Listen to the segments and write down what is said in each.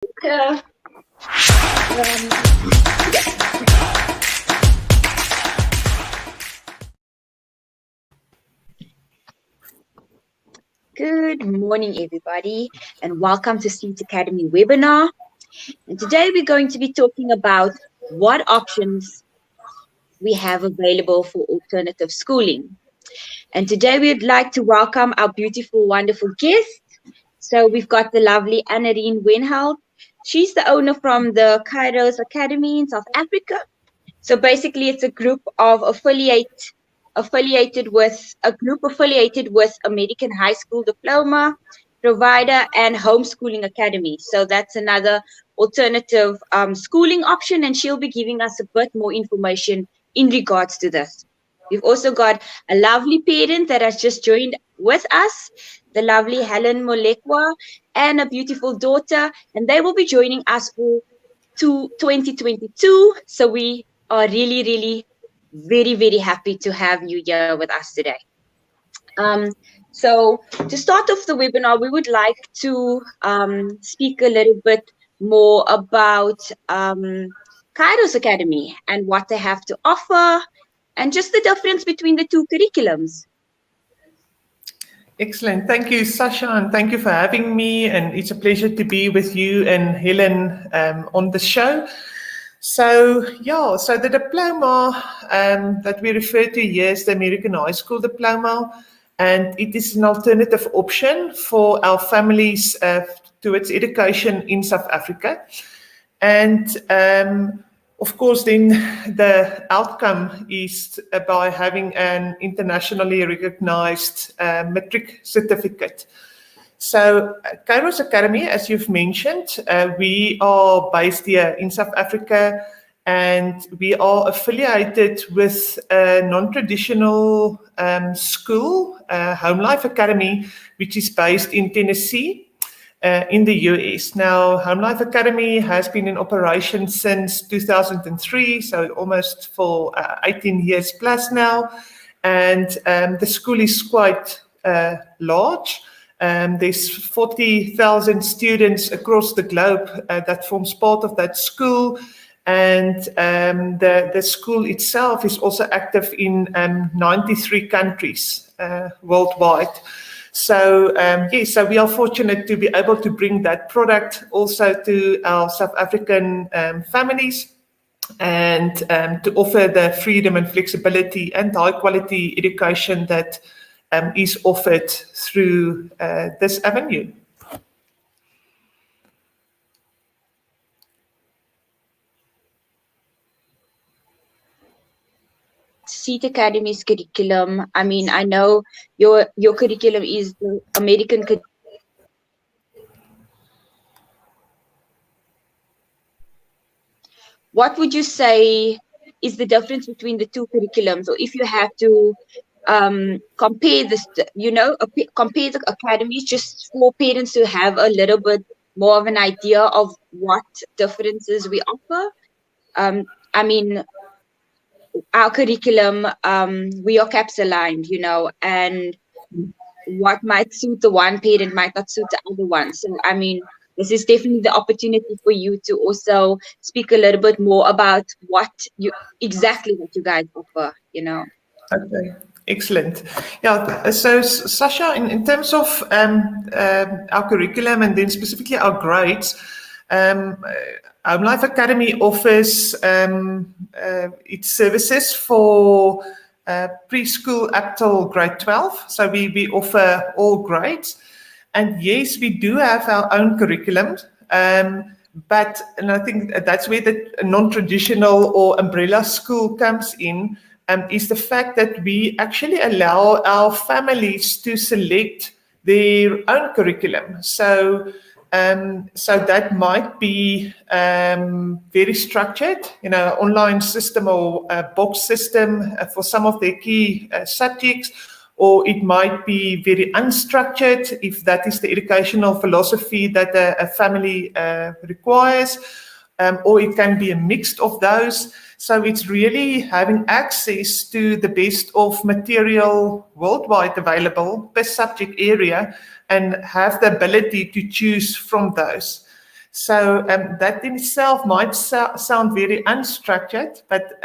Uh, Good morning, everybody, and welcome to Seeds Academy webinar. And today we're going to be talking about what options we have available for alternative schooling. And today we'd like to welcome our beautiful, wonderful guest. So we've got the lovely Annerine Wenhold. She's the owner from the Kairos Academy in South Africa. So basically, it's a group of affiliated with American High School Diploma provider and homeschooling academy. So that's another alternative schooling option, and she'll be giving us a bit more information in regards to this. We've also got a lovely parent that has just joined with us, the lovely Hellen Molekwa, and a beautiful daughter, and they will be joining us for 2022. So we are really, really very, very happy to have you here with us today. So to start off the webinar, we would like to speak a little bit more about Kairos Academy and what they have to offer and just the difference between the two curriculums. Excellent. Thank you, Sasha, and thank you for having me. And it's a pleasure to be with you and Helen on the show. So the diploma that we refer to here is the American High School Diploma, and it is an alternative option for our families towards education in South Africa. And of course, then the outcome is by having an internationally recognized matric certificate. So Kairos Academy, as you've mentioned, we are based here in South Africa, and we are affiliated with a non-traditional school, Home Life Academy, which is based in Tennessee. In the US. Now, Home Life Academy has been in operation since 2003, so almost for 18 years plus now. And the school is quite large. There's 40,000 students across the globe that forms part of that school. And the school itself is also active in 93 countries worldwide. So so we are fortunate to be able to bring that product also to our South African families, and to offer the freedom and flexibility and high quality education that is offered through this avenue. Seed Academy's curriculum. I mean, I know your curriculum is the American curriculum. What would you say is the difference between the two curriculums, or if you have to compare this, compare the academies, just for parents to have a little bit more of an idea of what differences we offer? I mean, our curriculum, we are CAPS aligned, and what might suit the one parent might not suit the other one. So, I mean, this is definitely the opportunity for you to also speak a little bit more about what you guys offer, Okay, excellent. Yeah, so Sasha, in terms of our curriculum and then specifically our grades, Home Life Academy offers its services for preschool up till grade 12. So we offer all grades. And yes, we do have our own curriculum, but and I think that's where the non-traditional or umbrella school comes in, is the fact that we actually allow our families to select their own curriculum. So that might be very structured, online system or box system for some of their key subjects, or it might be very unstructured if that is the educational philosophy that a family requires, or it can be a mix of those. So it's really having access to the best of material worldwide available per subject area and have the ability to choose from those. So that in itself might sound very unstructured, but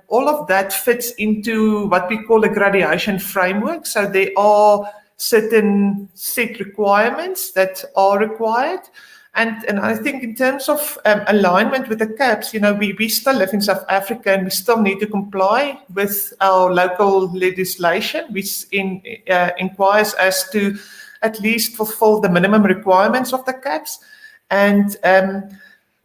all of that fits into what we call a graduation framework. So there are certain set requirements that are required. And I think in terms of alignment with the CAPs, we still live in South Africa and we still need to comply with our local legislation, which inquires us to at least fulfill the minimum requirements of the CAPs. And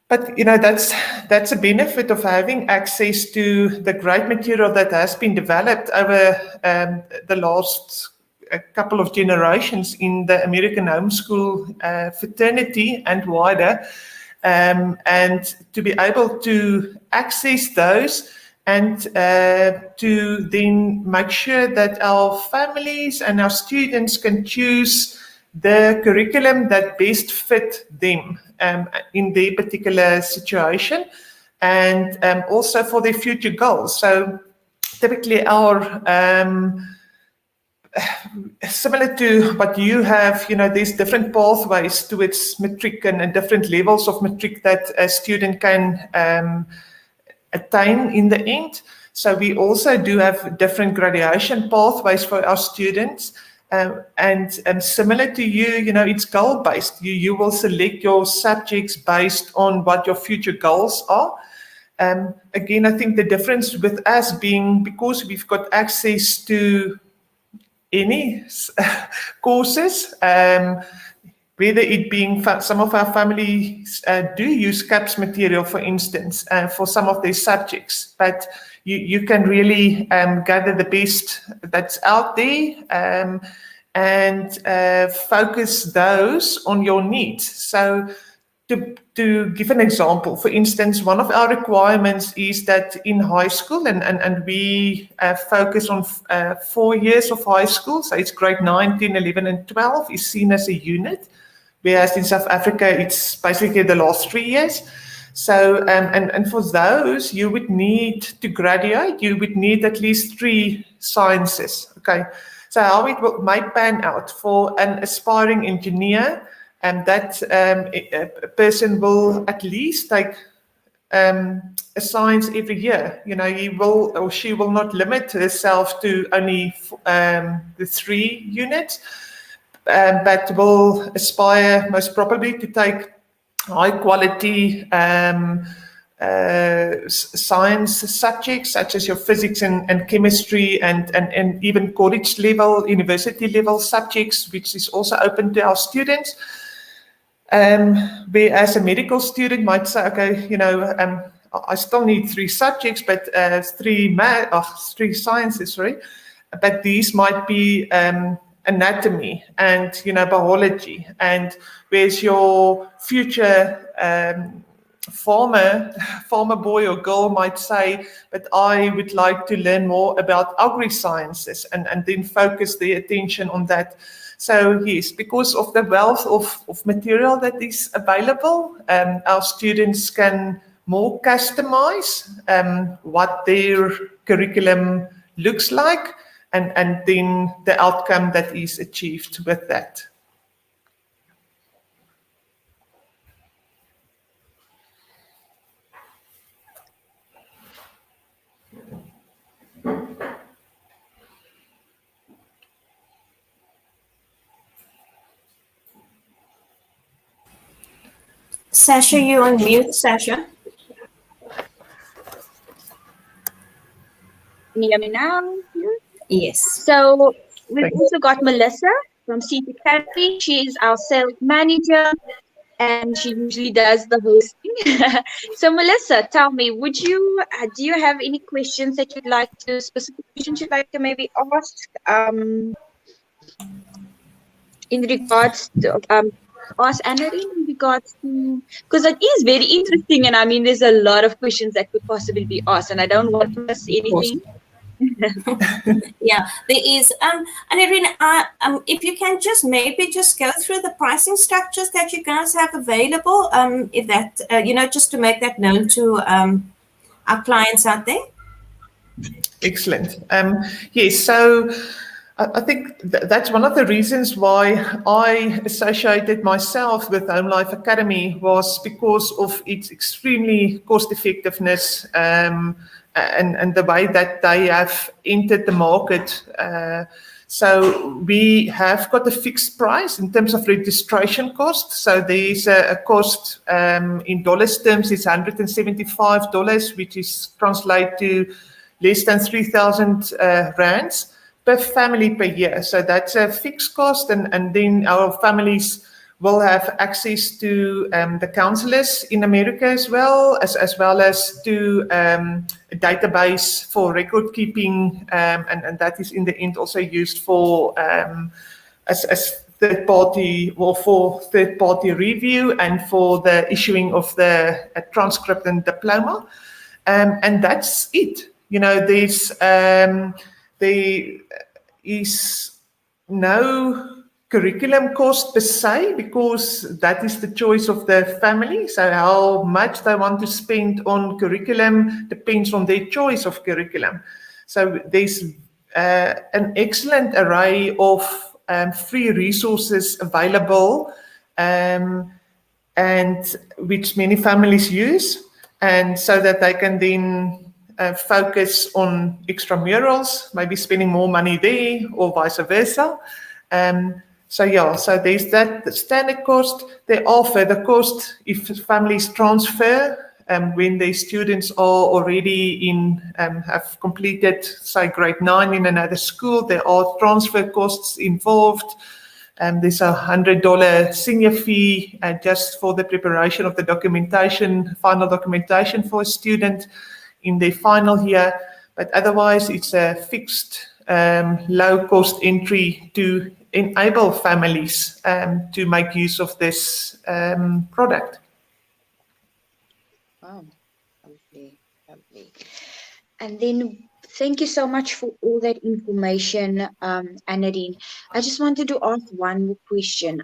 but that's a benefit of having access to the great material that has been developed over the last a couple of generations in the American homeschool fraternity and wider, and to be able to access those and to then make sure that our families and our students can choose the curriculum that best fit them in their particular situation, and also for their future goals. So typically our similar to what you have, there's different pathways towards matric and different levels of matric that a student can attain in the end. So we also do have different graduation pathways for our students. And similar to you, it's goal-based. You will select your subjects based on what your future goals are. Again, I think the difference with us being, because we've got access to any courses, whether it being some of our families do use CAPS material, for instance, for some of their subjects, but you can really gather the best that's out there and focus those on your needs. So to give an example, for instance, one of our requirements is that in high school, and we focus on 4 years of high school, so it's grade 9, 10, 11, and 12 is seen as a unit, whereas in South Africa, it's basically the last 3 years. So, and for those, you would need to graduate, you would need at least 3 sciences, okay? So how it might pan out for an aspiring engineer, and that a person will at least take a science every year. He will or she will not limit herself to only the 3 units, but will aspire most probably to take high quality science subjects such as your physics and chemistry and even college level, university level subjects, which is also open to our students. Whereas a medical student might say, okay, I still need 3 subjects, but 3 sciences, sorry, but these might be anatomy and biology, and where's your future farmer boy or girl might say, but I would like to learn more about agri-sciences and then focus their attention on that. So yes, because of the wealth of material that is available, our students can more customize what their curriculum looks like, and then the outcome that is achieved with that. Sasha, you're on mute, Sasha. Can you hear me now? Yes. So we've also got Melissa from Seat Academy. She's our sales manager, and she usually does the hosting. So Melissa, tell me, do you have any questions that specific questions you'd like to maybe ask in regards to ask Annerine in regards to, because it is very interesting, and I mean there's a lot of questions that could possibly be asked, and I don't want to miss anything. Yeah, there is. Annerine, if you can just go through the pricing structures that you guys have available, if that, just to make that known to our clients out there. Excellent. Yes, so I think that's one of the reasons why I associated myself with Home Life Academy, was because of its extremely cost effectiveness and the way that they have entered the market. So we have got a fixed price in terms of registration cost. So there's a cost in dollars terms, it's $175, which is translated to less than 3,000 rands per family per year. So that's a fixed cost, and then our families will have access to the counselors in America as well as to a database for record keeping, and that is in the end also used for as third party or for third party review and for the issuing of the transcript and diploma, and that's it. You know, there is no curriculum cost per se, because that is the choice of the family. So how much they want to spend on curriculum depends on their choice of curriculum. So there's an excellent array of free resources available, and which many families use, and so that they can then focus on extramurals, maybe spending more money there, or vice versa. So there's that the standard cost. There are further costs if families transfer when their students are already have completed, say, grade 9 in another school. There are transfer costs involved. There's $100 senior fee just for the preparation of the documentation, final documentation for a student in their final year. But otherwise, it's a fixed low-cost entry to enable families to make use of this product. Wow, lovely, lovely. And then thank you so much for all that information, Annerine. I just wanted to ask one more question.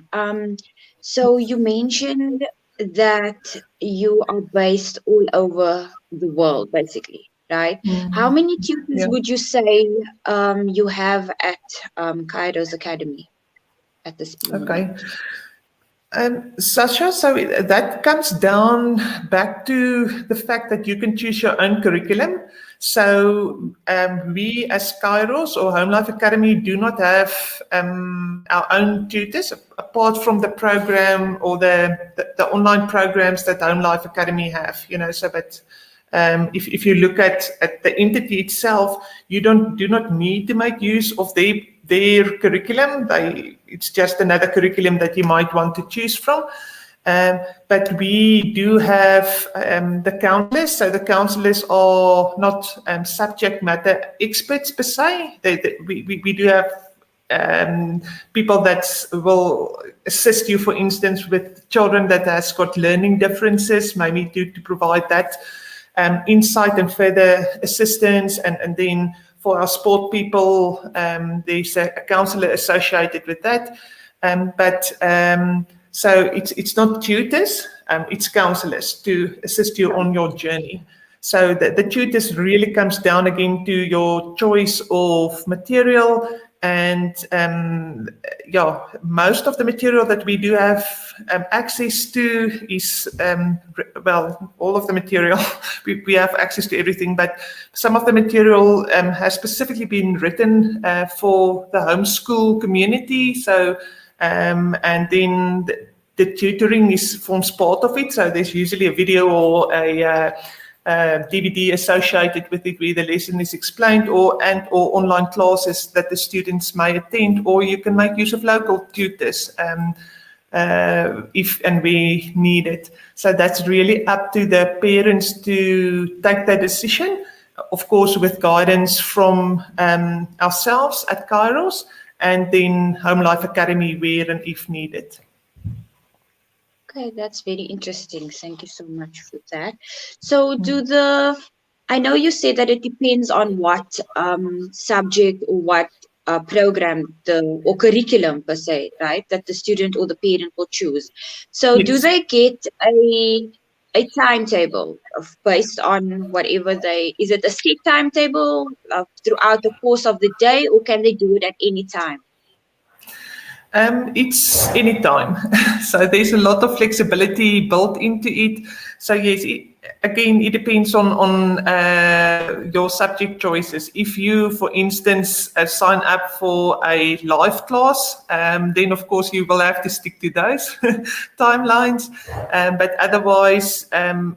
So you mentioned that you are based all over the world, basically, right? How many tutors Yeah. would you say you have at Kairos Academy at this moment? Okay. Sasha, so that comes down back to the fact that you can choose your own curriculum. So we as Kairos or Home Life Academy do not have our own tutors, apart from the program or the online programs that Home Life Academy have, you know. So but if you look at the entity itself, you do not need to make use of their curriculum. It's just another curriculum that you might want to choose from. But we do have the counselors. So the counselors are not subject matter experts per se. We do have people that will assist you, for instance, with children that has got learning differences, maybe to provide that insight and further assistance. And then for our sport people, there's a counsellor associated with that. So it's not tutors, it's counsellors to assist you on your journey. So the tutors really comes down again to your choice of material. And most of the material that we do have access to is, all of the material, we have access to everything, but some of the material has specifically been written for the homeschool community. So, and then the tutoring forms part of it. So there's usually a video or a DVD associated with it, where the lesson is explained, or online classes that the students may attend, or you can make use of local tutors if and where needed. So that's really up to the parents to take that decision, of course, with guidance from ourselves at Kairos, and then Home Life Academy where and if needed. Okay, that's very interesting. Thank you so much for that. So I know you said that it depends on what subject or what program or curriculum per se, right? That the student or the parent will choose. So do Yes. they get a timetable based on whatever is it a set timetable throughout the course of the day, or can they do it at any time? It's any time. So there's a lot of flexibility built into it. So yes, again, it depends on your subject choices. If you, for instance, sign up for a live class, then of course you will have to stick to those timelines. But otherwise,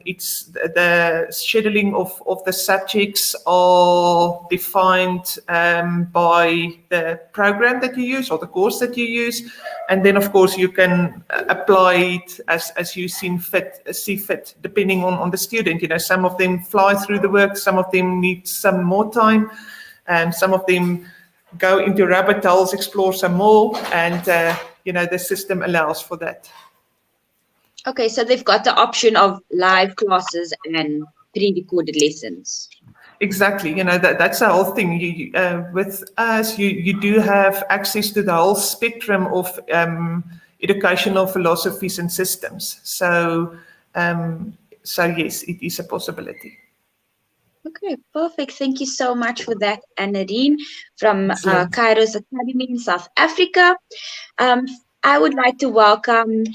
it's the scheduling of the subjects are defined by the program that you use or the course that you use. And then, of course, you can apply it as you see fit, depending on the student. You know, some of them fly through the work, some of them need some more time, and some of them go into rabbit holes, explore some more, and, the system allows for that. Okay, so they've got the option of live classes and pre-recorded lessons. Exactly, that's the whole thing. With us, you do have access to the whole spectrum of educational philosophies and systems. So yes, it is a possibility. Okay, perfect. Thank you so much for that, Annerine from Kairos Academy in South Africa. I would like to welcome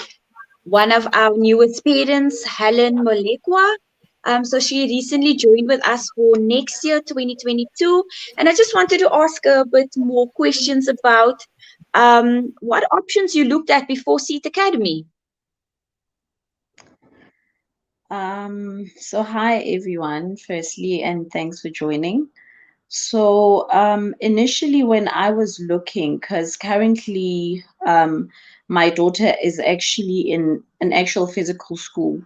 one of our newest parents, Hellen Molekwa. So she recently joined with us for next year, 2022. And I just wanted to ask her a bit more questions about what options you looked at before Seat Academy. So hi everyone, firstly, and thanks for joining. So initially when I was looking, because currently my daughter is actually in an actual physical school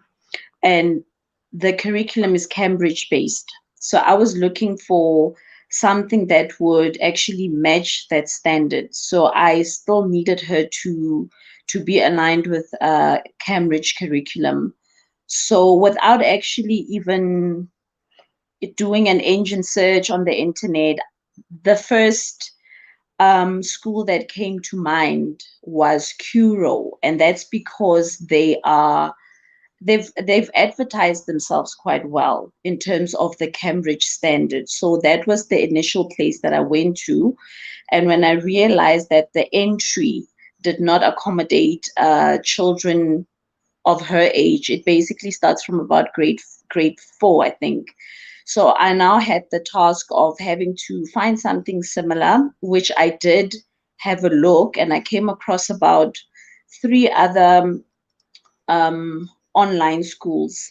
and the curriculum is Cambridge based. So I was looking for something that would actually match that standard. So I still needed her to be aligned with Cambridge curriculum. So without actually even doing an engine search on the internet, the first school that came to mind was Curo, and that's because they've advertised themselves quite well in terms of the Cambridge standard. So that was the initial place that I went to, and when I realized that the entry did not accommodate children of her age, it basically starts from about grade 4, I think. So I now had the task of having to find something similar, which I did have a look, and I came across about 3 other online schools.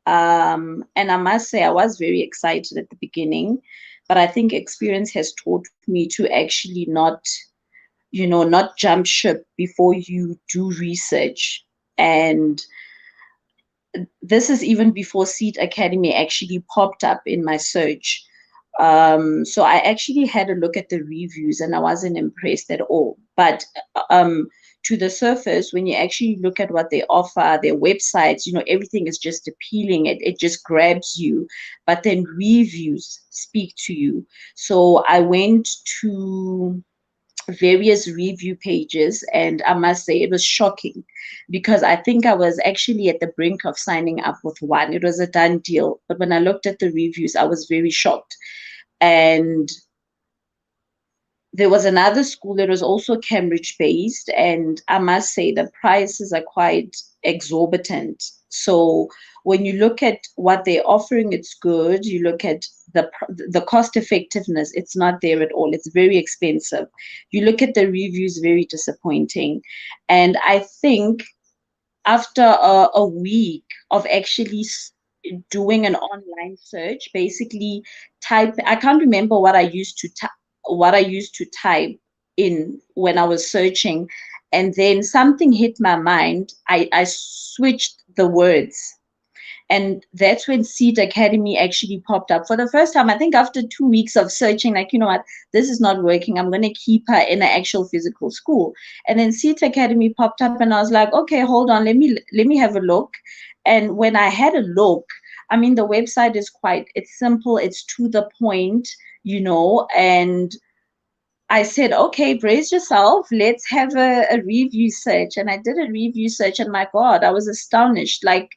And I must say, I was very excited at the beginning, but I think experience has taught me to actually not jump ship before you do research. And this is even before Seat Academy actually popped up in my search. So I actually had a look at the reviews and I wasn't impressed at all. But to the surface, when you actually look at what they offer, their websites, everything is just appealing. It just grabs you. But then reviews speak to you. So I went to various review pages, and I must say it was shocking because I think I was actually at the brink of signing up with one. It was a done deal, but when I looked at the reviews, I was very shocked. And there was another school that was also Cambridge based, and I must say the prices are quite exorbitant. So when you look at what they're offering, it's good. You look at the cost effectiveness, it's not there at all. It's very expensive. You look at the reviews, very disappointing. And I think after a week of actually doing an online search, basically I can't remember what I used to type in when I was searching, and then something hit my mind. I switched the words, and that's when Seat Academy actually popped up for the first time. I think after 2 weeks of searching, like, you know what, this is not working. I'm going to keep her in an actual physical school. And then Seat Academy popped up, and I was like, okay, hold on, let me have a look. And when I had a look, I mean, the website is it's simple, it's to the point, and I said, okay, brace yourself. Let's have a review search. And I did a review search, and my God, I was astonished. Like,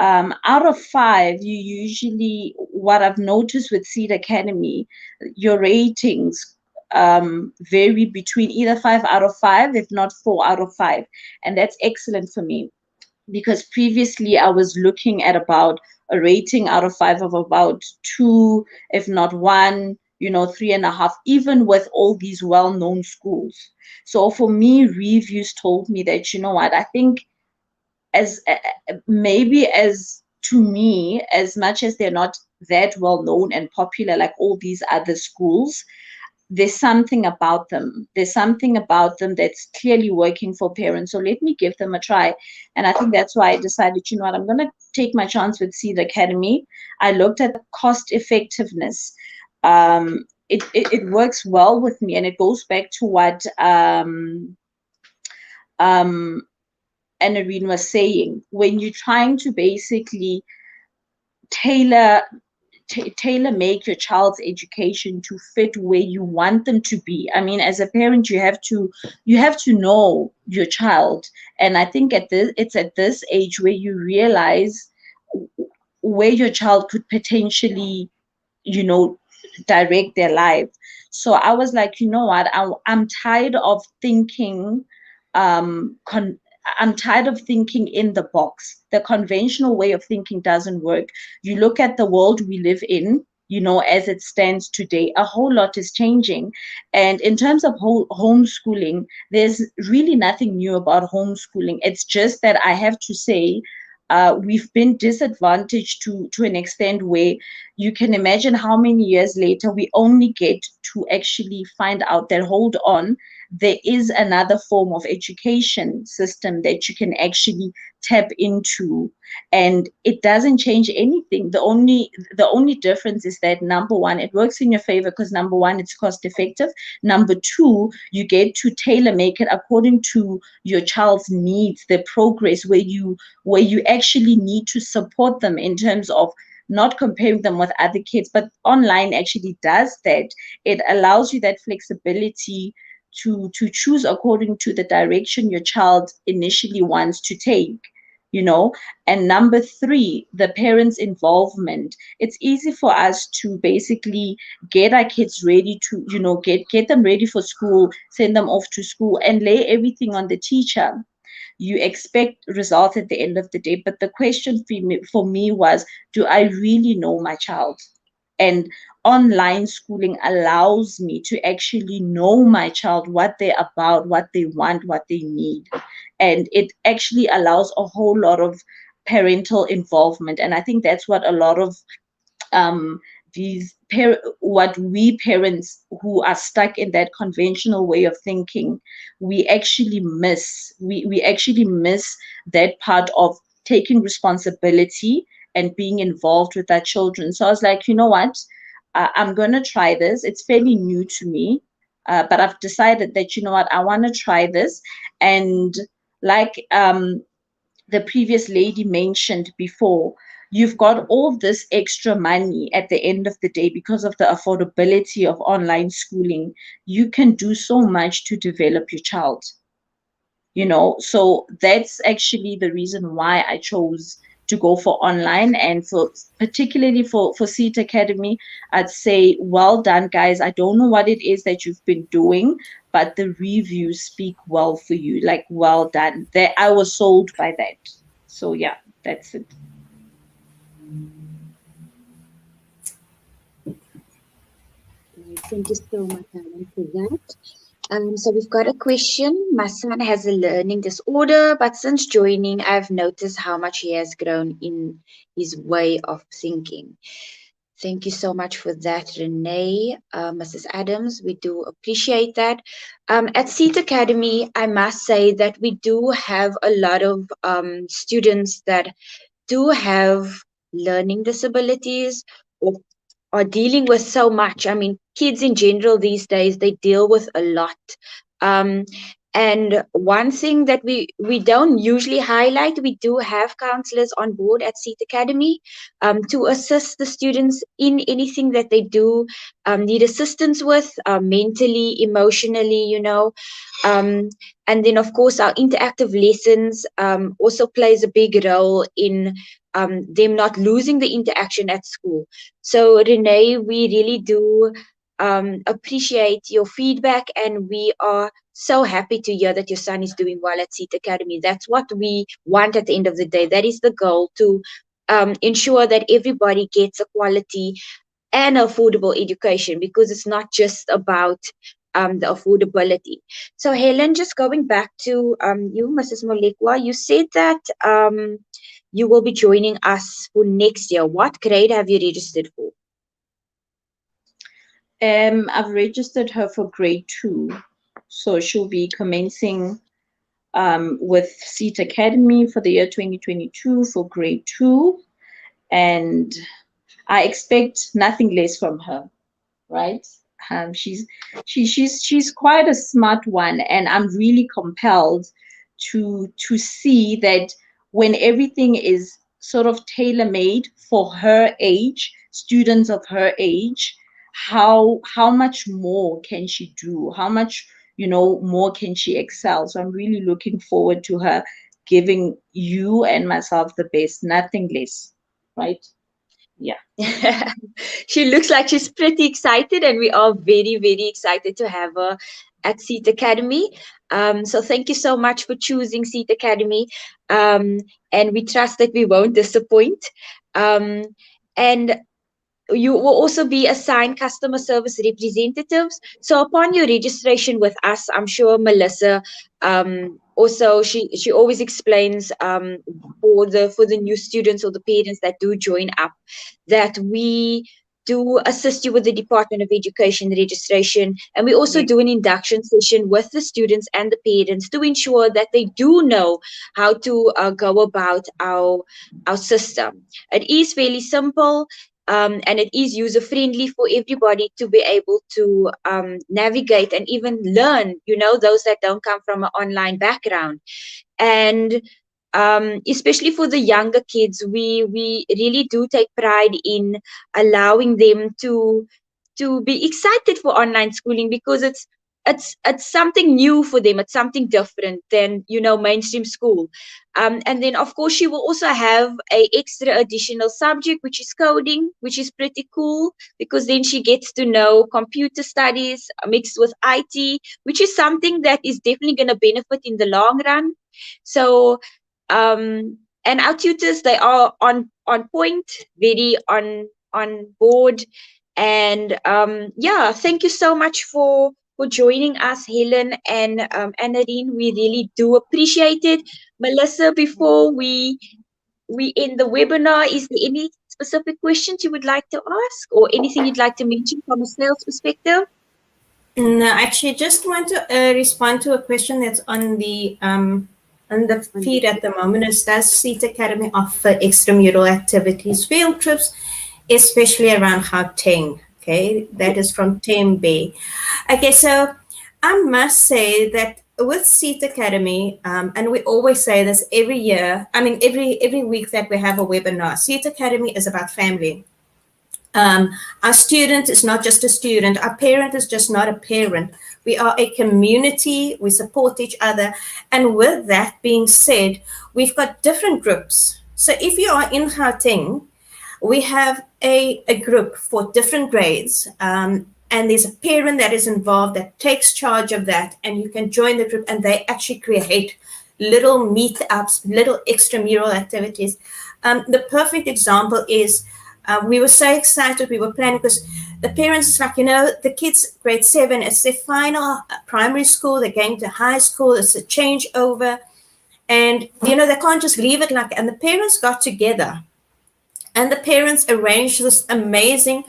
out of 5, you usually, what I've noticed with Seed Academy, your ratings vary between either 5 out of 5, if not 4 out of 5. And that's excellent for me, because previously I was looking at about a rating out of 5 of about 2, if not 1, 3.5, even with all these well-known schools. So for me, reviews told me that, you know what, I think as maybe as to me, as much as they're not that well known and popular like all these other schools, there's something about them. There's something about them that's clearly working for parents. So let me give them a try. And I think that's why I decided, you know what, I'm going to take my chance with Seed Academy. I looked at the cost effectiveness. It works well with me, and it goes back to what Annerine was saying. When you're trying to basically tailor make your child's education to fit where you want them to be. I mean, as a parent, you have to know your child, and I think it's at this age where you realize where your child could potentially, direct their life. So I was like, you know what, I'm tired of thinking I'm tired of thinking in the box. The conventional way of thinking doesn't work. You look at the world we live in, as it stands today, a whole lot is changing. And in terms of homeschooling, there's really nothing new about homeschooling. It's just that I have to say, we've been disadvantaged to an extent where you can imagine how many years later we only get to actually find out that, hold on, there is another form of education system that you can actually tap into, and it doesn't change anything. The only difference is that, number one, it works in your favor because, number one, it's cost effective. Number two, you get to tailor make it according to your child's needs, their progress, where you actually need to support them in terms of not comparing them with other kids. But online actually does that. It allows you that flexibility to choose according to the direction your child initially wants to take, And number three, the parents' involvement. It's easy for us to basically get our kids ready to, get them ready for school, send them off to school, and lay everything on the teacher. You expect results at the end of the day. But the question for me was, do I really know my child? And online schooling allows me to actually know my child, what they're about, what they want, what they need. And it actually allows a whole lot of parental involvement. And I think that's what a lot of what we parents who are stuck in that conventional way of thinking, we actually miss. We actually miss that part of taking responsibility and being involved with our children. So I was like, you know what? I'm going to try this. It's fairly new to me, but I've decided that, you know what, I want to try this. And like the previous lady mentioned before, you've got all this extra money at the end of the day because of the affordability of online schooling. You can do so much to develop your child. So that's actually the reason why I chose to go for online, and particularly for Seed Academy. I'd say, well done, guys. I don't know what it is that you've been doing, but the reviews speak well for you. Like, well done. I was sold by that. So yeah, that's it. Thank you so much, Helen, for that. So we've got a question. My son has a learning disorder, but since joining, I've noticed how much he has grown in his way of thinking. Thank you so much for that, Renee. Mrs. Adams, we do appreciate that. At Seed Academy, I must say that we do have a lot of students that do have learning disabilities or are dealing with so much. I mean, kids in general these days, they deal with a lot. Um, And one thing that we don't usually highlight, we do have counselors on board at Seat Academy to assist the students in anything that they do need assistance with, mentally, emotionally, and then of course our interactive lessons also plays a big role in them not losing the interaction at school. So Renee, we really do appreciate your feedback, and we are so happy to hear that your son is doing well at Seat Academy. That's what we want at the end of the day. That is the goal, to ensure that everybody gets a quality and affordable education, because it's not just about the affordability. So Helen, just going back to you, Mrs. Molekwa, you said that you will be joining us for next year. What grade have you registered for? I've registered her for grade 2, so she'll be commencing with Seat Academy for the year 2022 for grade 2, and I expect nothing less from her, right? She's quite a smart one, and I'm really compelled to see that when everything is sort of tailor-made for her age, students of her age, how much more can she do? How much more can she excel? So I'm really looking forward to her giving you and myself the best, nothing less, right? Yeah. She looks like she's pretty excited, and we are very, very excited to have her at Seat Academy. So thank you so much for choosing Seat Academy, and we trust that we won't disappoint. And you will also be assigned customer service representatives. So upon your registration with us, I'm sure Melissa also she always explains for the new students or the parents that do join up, that we do assist you with the Department of Education registration, and we also do an induction session with the students and the parents to ensure that they do know how to go about our system. It is fairly simple. And it is user friendly for everybody to be able to navigate and even learn, those that don't come from an online background. And especially for the younger kids, we really do take pride in allowing them to be excited for online schooling, because it's something new for them. It's something different than mainstream school. And then of course she will also have a extra additional subject, which is coding, which is pretty cool, because then she gets to know computer studies mixed with IT, which is something that is definitely going to benefit in the long run. So and our tutors, they are on point, very on board. And yeah, thank you so much for joining us, Helen and Annerine. We really do appreciate it. Melissa, before we end the webinar, is there any specific questions you would like to ask, or anything you'd like to mention from a sales perspective? No, actually, just want to respond to a question that's on the feed at the moment. Is, does Seat Academy offer extramural activities, field trips, especially around Gauteng? Okay, that is from Tembe. Okay, so I must say that with Seat Academy, and we always say this every year, I mean, every week that we have a webinar, Seat Academy is about family. Our student is not just a student. Our parent is just not a parent. We are a community. We support each other. And with that being said, we've got different groups. So if you are in Gauteng, we have a group for different grades. And there's a parent that is involved that takes charge of that. And you can join the group, and they actually create little meetups, little extramural activities. The perfect example is, we were so excited. We were planning, because the parents is like, the kids, grade 7, it's their final primary school. They're going to high school. It's a changeover. And, they can't just leave it like, and the parents got together, and the parents arranged this amazing,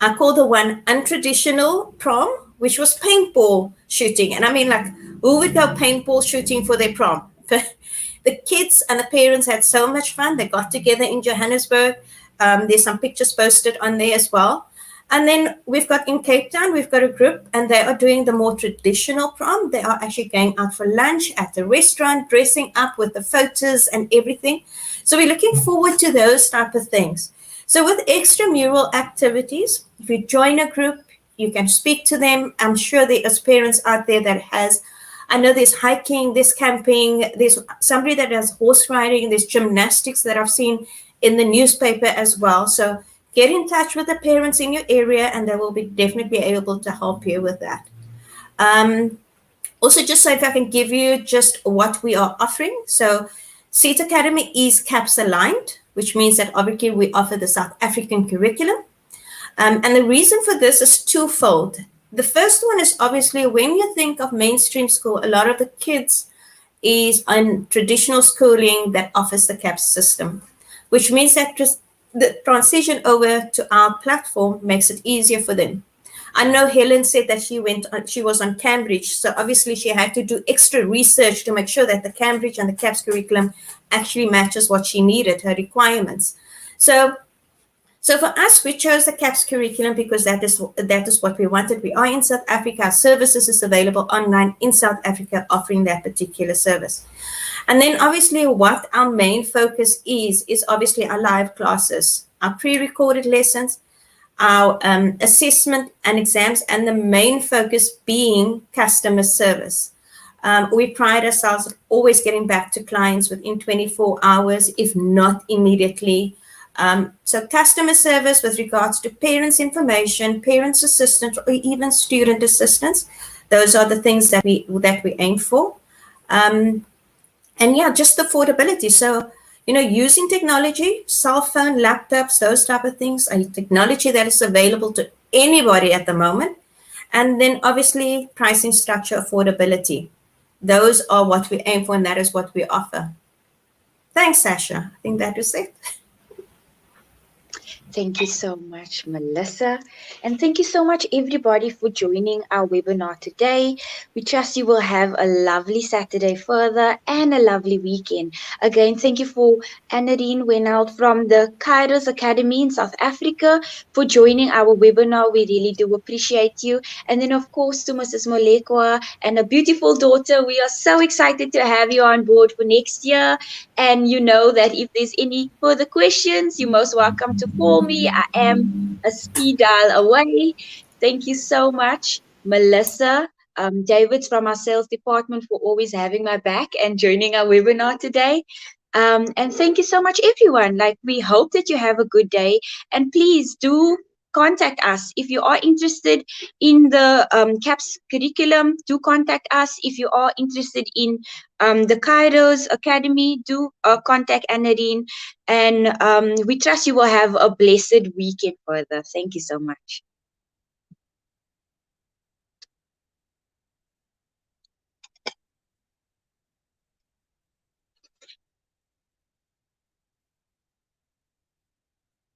I call the one untraditional prom, which was paintball shooting. And I mean, like, who would go paintball shooting for their prom? The kids and the parents had so much fun. They got together in Johannesburg. There's some pictures posted on there as well. And then we've got in Cape Town, we've got a group and they are doing the more traditional prom. They are actually going out for lunch at a restaurant, dressing up with the photos and everything. So we're looking forward to those type of things. So with extramural activities, if you join a group, you can speak to them. I'm sure there's parents out there that has, I know there's hiking, there's camping, there's somebody that does horse riding, there's gymnastics that I've seen in the newspaper as well. So get in touch with the parents in your area and they will be definitely able to help you with that. Also, just so if I can give you just what we are offering. So Seat Academy is CAPS aligned, which means that obviously we offer the South African curriculum. And the reason for this is twofold. The first one is obviously when you think of mainstream school, a lot of the kids is on traditional schooling that offers the CAPS system, which means that just the transition over to our platform makes it easier for them. I know Hellen said that she was on Cambridge, so obviously she had to do extra research to make sure that the Cambridge and the CAPS curriculum actually matches what she needed, her requirements. So for us, we chose the CAPS curriculum because that is what we wanted. We are in South Africa. Our services is available online in South Africa, offering that particular service. And then obviously what our main focus is obviously our live classes, our pre-recorded lessons, our assessment and exams, and the main focus being customer service. We pride ourselves always getting back to clients within 24 hours, if not immediately. So customer service with regards to parents' information, parents' assistance, or even student assistance, those are the things that we aim for. And yeah, just the affordability. So, using technology, cell phone, laptops, those type of things, a technology that is available to anybody at the moment. And then obviously pricing structure, affordability. Those are what we aim for and that is what we offer. Thanks, Sasha. I think that is it. Thank you so much, Melissa. And thank you so much, everybody, for joining our webinar today. We trust you will have a lovely Saturday further and a lovely weekend. Again, thank you for Annerine Wenhold from the Kairos Academy in South Africa for joining our webinar. We really do appreciate you. And then, of course, to Mrs. Molekwa and a beautiful daughter, we are so excited to have you on board for next year. And you know that if there's any further questions, you're most welcome to call me. I am a speed dial away. Thank you so much, Melissa. David's from our sales department for always having my back and joining our webinar today. And thank you so much, everyone. We hope that you have a good day. And please do contact us if you are interested in the CAPS curriculum. Do contact us if you are interested in the Kairos Academy. Do contact Annerine, and we trust you will have a blessed weekend further. Thank you so much.